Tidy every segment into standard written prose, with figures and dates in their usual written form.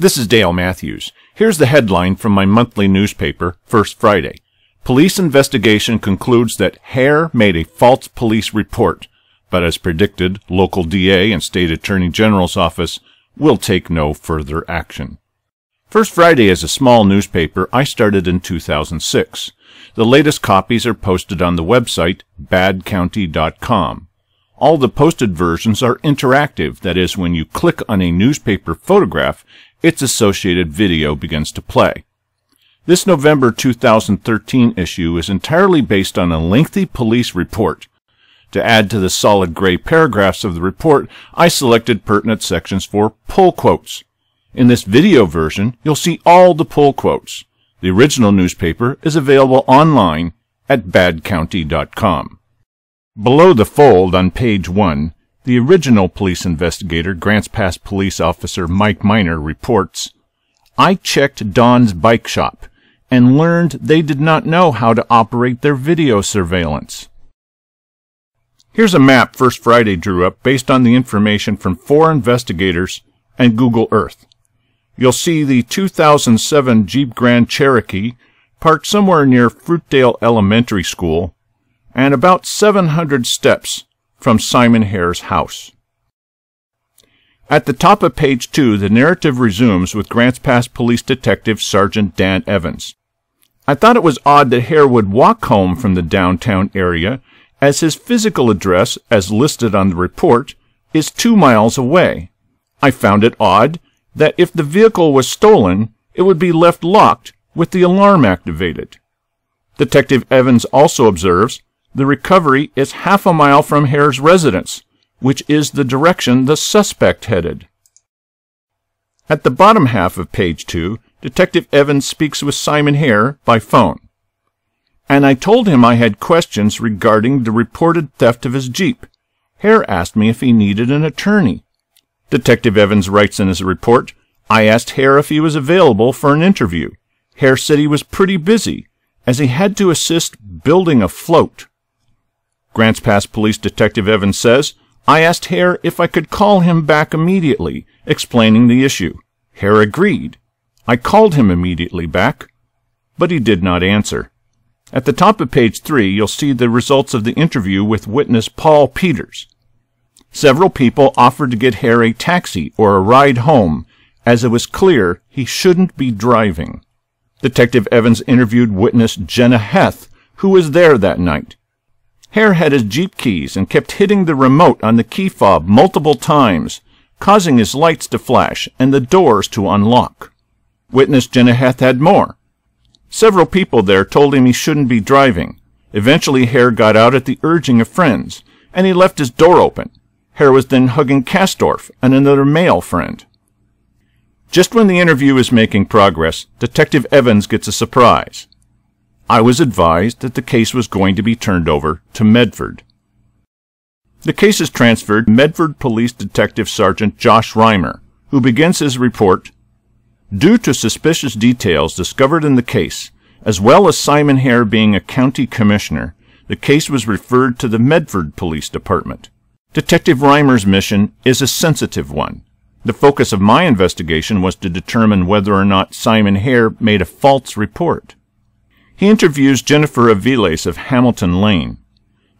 This is Dale Matthews. Here's the headline from my monthly newspaper, First Friday. Police investigation concludes that Hare made a false police report, but as predicted, local DA and State Attorney General's office will take no further action. First Friday is a small newspaper I started in 2006. The latest copies are posted on the website BadCounty.com. All the posted versions are interactive, that is, when you click on a newspaper photograph, its associated video begins to play. This November 2013 issue is entirely based on a lengthy police report. To add to the solid gray paragraphs of the report, I selected pertinent sections for pull quotes. In this video version, you'll see all the pull quotes. The original newspaper is available online at BadCounty.com. Below the fold on page 1, the original police investigator, Grants Pass Police Officer Mike Miner, reports, "I checked Don's bike shop and learned they did not know how to operate their video surveillance." Here's a map First Friday drew up based on the information from 4 investigators and Google Earth. You'll see the 2007 Jeep Grand Cherokee parked somewhere near Fruitdale Elementary School and about 700 steps from Simon Hare's house. At the top of page 2, the narrative resumes with Grants Pass Police Detective Sergeant Dan Evans. "I thought it was odd that Hare would walk home from the downtown area, as his physical address, as listed on the report, is 2 miles away. I found it odd that if the vehicle was stolen, it would be left locked with the alarm activated." Detective Evans also observes the recovery is half a mile from Hare's residence, which is the direction the suspect headed. At the bottom half of page 2, Detective Evans speaks with Simon Hare by phone. "And I told him I had questions regarding the reported theft of his Jeep. Hare asked me if he needed an attorney." Detective Evans writes in his report, "I asked Hare if he was available for an interview. Hare said he was pretty busy, as he had to assist building a float." Grants Pass Police Detective Evans says, "I asked Hare if I could call him back immediately, explaining the issue. Hare agreed. I called him immediately back, but he did not answer." At the top of page 3, you'll see the results of the interview with witness Paul Peters. Several people offered to get Hare a taxi or a ride home, as it was clear he shouldn't be driving. Detective Evans interviewed witness Jenna Heth, who was there that night. Hare had his Jeep keys and kept hitting the remote on the key fob multiple times, causing his lights to flash and the doors to unlock. Witness Jenna Heth had more. Several people there told him he shouldn't be driving. Eventually, Hare got out at the urging of friends, and he left his door open. Hare was then hugging Kastorf and another male friend. Just when the interview is making progress, Detective Evans gets a surprise. "I was advised that the case was going to be turned over to Medford." The case is transferred to Medford Police Detective Sergeant Josh Reimer, who begins his report, "Due to suspicious details discovered in the case, as well as Simon Hare being a county commissioner, the case was referred to the Medford Police Department. Detective Reimer's mission is a sensitive one. The focus of my investigation was to determine whether or not Simon Hare made a false report." He interviews Jennifer Aviles of Hamilton Lane.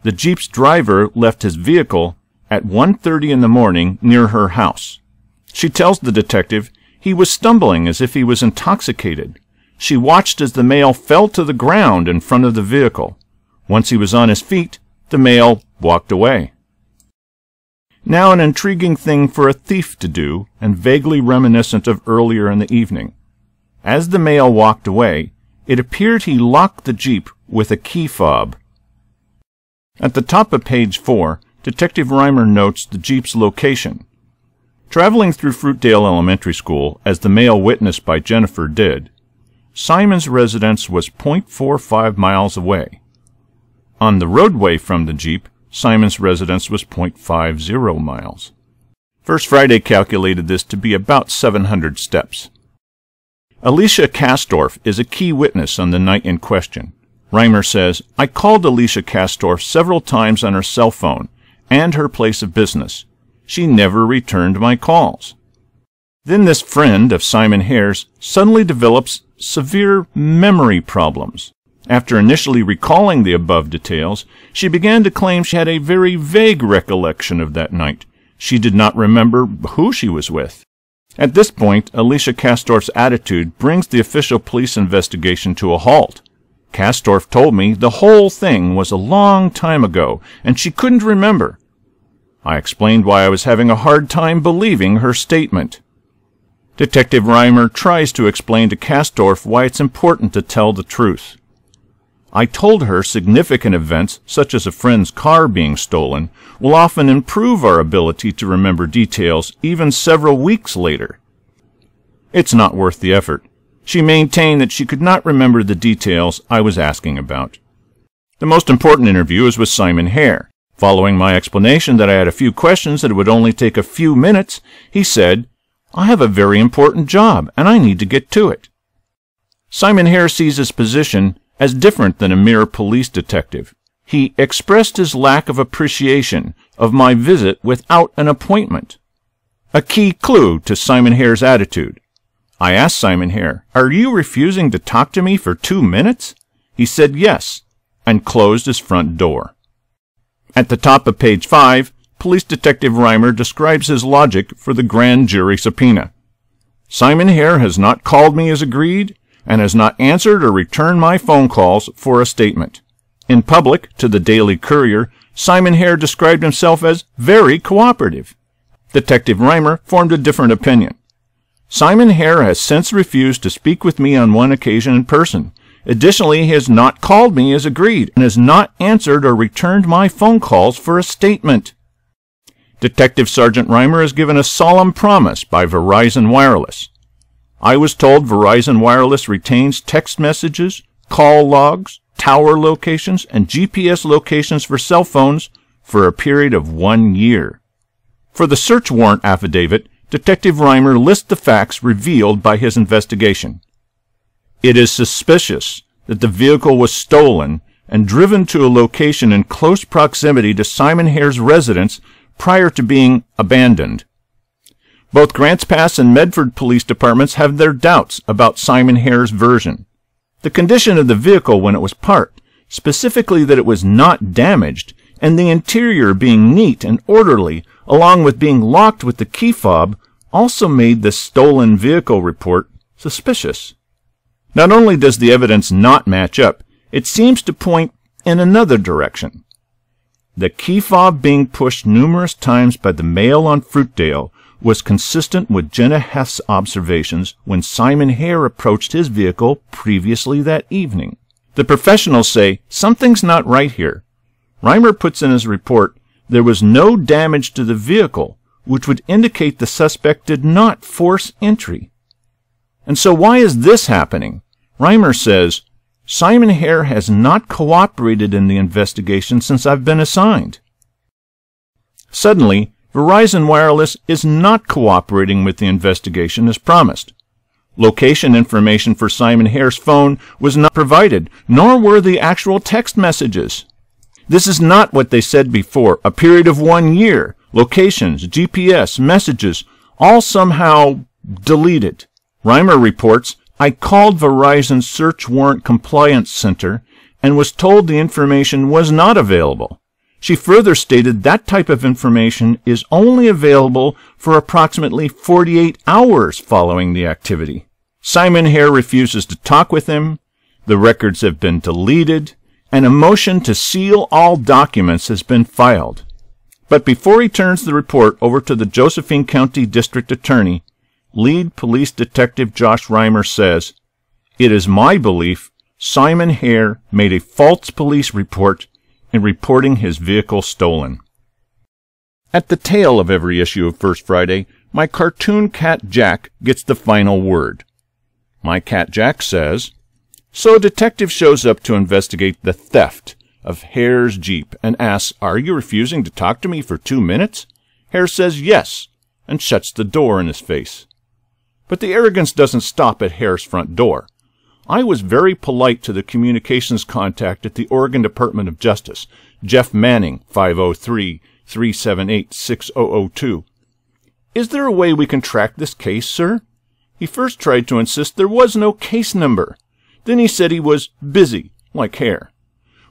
The Jeep's driver left his vehicle at 1:30 in the morning near her house. She tells the detective he was stumbling as if he was intoxicated. She watched as the male fell to the ground in front of the vehicle. Once he was on his feet, the male walked away. Now an intriguing thing for a thief to do, and vaguely reminiscent of earlier in the evening. As the male walked away, it appeared he locked the Jeep with a key fob. At the top of page 4, Detective Reimer notes the Jeep's location. Traveling through Fruitdale Elementary School, as the male witnessed by Jennifer did, Simon's residence was 0.45 miles away. On the roadway from the Jeep, Simon's residence was 0.50 miles. First Friday calculated this to be about 700 steps. Alicia Kastorf is a key witness on the night in question. Reimer says, "I called Alicia Kastorf several times on her cell phone and her place of business. She never returned my calls." Then this friend of Simon Hare's suddenly develops severe memory problems. After initially recalling the above details, she began to claim she had a very vague recollection of that night. She did not remember who she was with. At this point, Alicia Castorf's attitude brings the official police investigation to a halt. Castorf told me the whole thing was a long time ago, and she couldn't remember. I explained why I was having a hard time believing her statement. Detective Reimer tries to explain to Castorf why it's important to tell the truth. I told her significant events, such as a friend's car being stolen, will often improve our ability to remember details even several weeks later. It's not worth the effort. She maintained that she could not remember the details I was asking about. The most important interview is with Simon Hare. Following my explanation that I had a few questions that it would only take a few minutes, he said, "I have a very important job, and I need to get to it." Simon Hare sees his position as different than a mere police detective. He expressed his lack of appreciation of my visit without an appointment. A key clue to Simon Hare's attitude. I asked Simon Hare, "Are you refusing to talk to me for 2 minutes?" He said yes, and closed his front door. At the top of page 5, Police Detective Reimer describes his logic for the grand jury subpoena. Simon Hare has not called me as agreed, and has not answered or returned my phone calls for a statement. In public, to the Daily Courier, Simon Hare described himself as very cooperative. Detective Reimer formed a different opinion. Simon Hare has since refused to speak with me on one occasion in person. Additionally, he has not called me as agreed, and has not answered or returned my phone calls for a statement. Detective Sergeant Reimer is given a solemn promise by Verizon Wireless. I was told Verizon Wireless retains text messages, call logs, tower locations, and GPS locations for cell phones for a period of 1 year. For the search warrant affidavit, Detective Reimer lists the facts revealed by his investigation. It is suspicious that the vehicle was stolen and driven to a location in close proximity to Simon Hare's residence prior to being abandoned. Both Grants Pass and Medford police departments have their doubts about Simon Hare's version. The condition of the vehicle when it was parked, specifically that it was not damaged, and the interior being neat and orderly, along with being locked with the key fob, also made the stolen vehicle report suspicious. Not only does the evidence not match up, it seems to point in another direction. The key fob being pushed numerous times by the male on Fruitdale was consistent with Jenna Heff's observations when Simon Hare approached his vehicle previously that evening. The professionals say something's not right here. Reimer puts in his report there was no damage to the vehicle, which would indicate the suspect did not force entry. And so why is this happening? Reimer says, Simon Hare has not cooperated in the investigation since I've been assigned. Suddenly, Verizon Wireless is not cooperating with the investigation as promised. Location information for Simon Hare's phone was not provided, nor were the actual text messages. This is not what they said before, a period of 1 year, locations, GPS, messages, all somehow deleted. Reimer reports, I called Verizon's Search Warrant Compliance Center and was told the information was not available. She further stated that type of information is only available for approximately 48 hours following the activity. Simon Hare refuses to talk with him, the records have been deleted, and a motion to seal all documents has been filed. But before he turns the report over to the Josephine County District Attorney, Lead Police Detective Josh Reimer says, It is my belief Simon Hare made a false police report in reporting his vehicle stolen. At the tail of every issue of First Friday, my cartoon cat Jack gets the final word. My cat Jack says, So a detective shows up to investigate the theft of Hare's Jeep and asks, Are you refusing to talk to me for 2 minutes? Hare says yes, and shuts the door in his face. But the arrogance doesn't stop at Hare's front door. I was very polite to the communications contact at the Oregon Department of Justice, Jeff Manning, 503-378-6002. Is there a way we can track this case, sir? He first tried to insist there was no case number. Then he said he was busy, like Hare.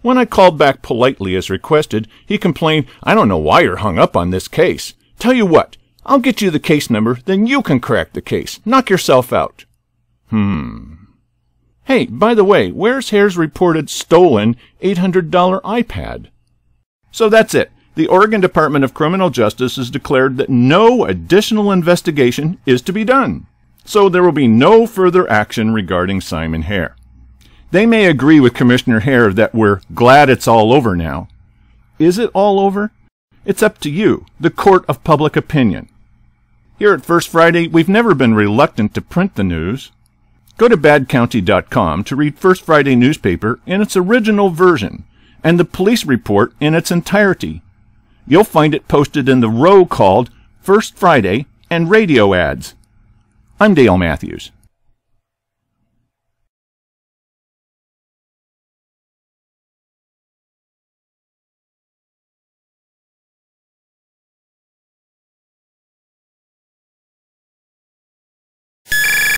When I called back politely as requested, he complained, I don't know why you're hung up on this case. Tell you what, I'll get you the case number, then you can crack the case. Knock yourself out. Hey, by the way, where's Hare's reported stolen $800 iPad? So that's it. The Oregon Department of Criminal Justice has declared that no additional investigation is to be done. So there will be no further action regarding Simon Hare. They may agree with Commissioner Hare that we're glad it's all over now. Is it all over? It's up to you, the court of public opinion. Here at First Friday, we've never been reluctant to print the news. Go to BadCounty.com to read First Friday newspaper in its original version and the police report in its entirety. You'll find it posted in the row called First Friday and Radio Ads. I'm Dale Matthews.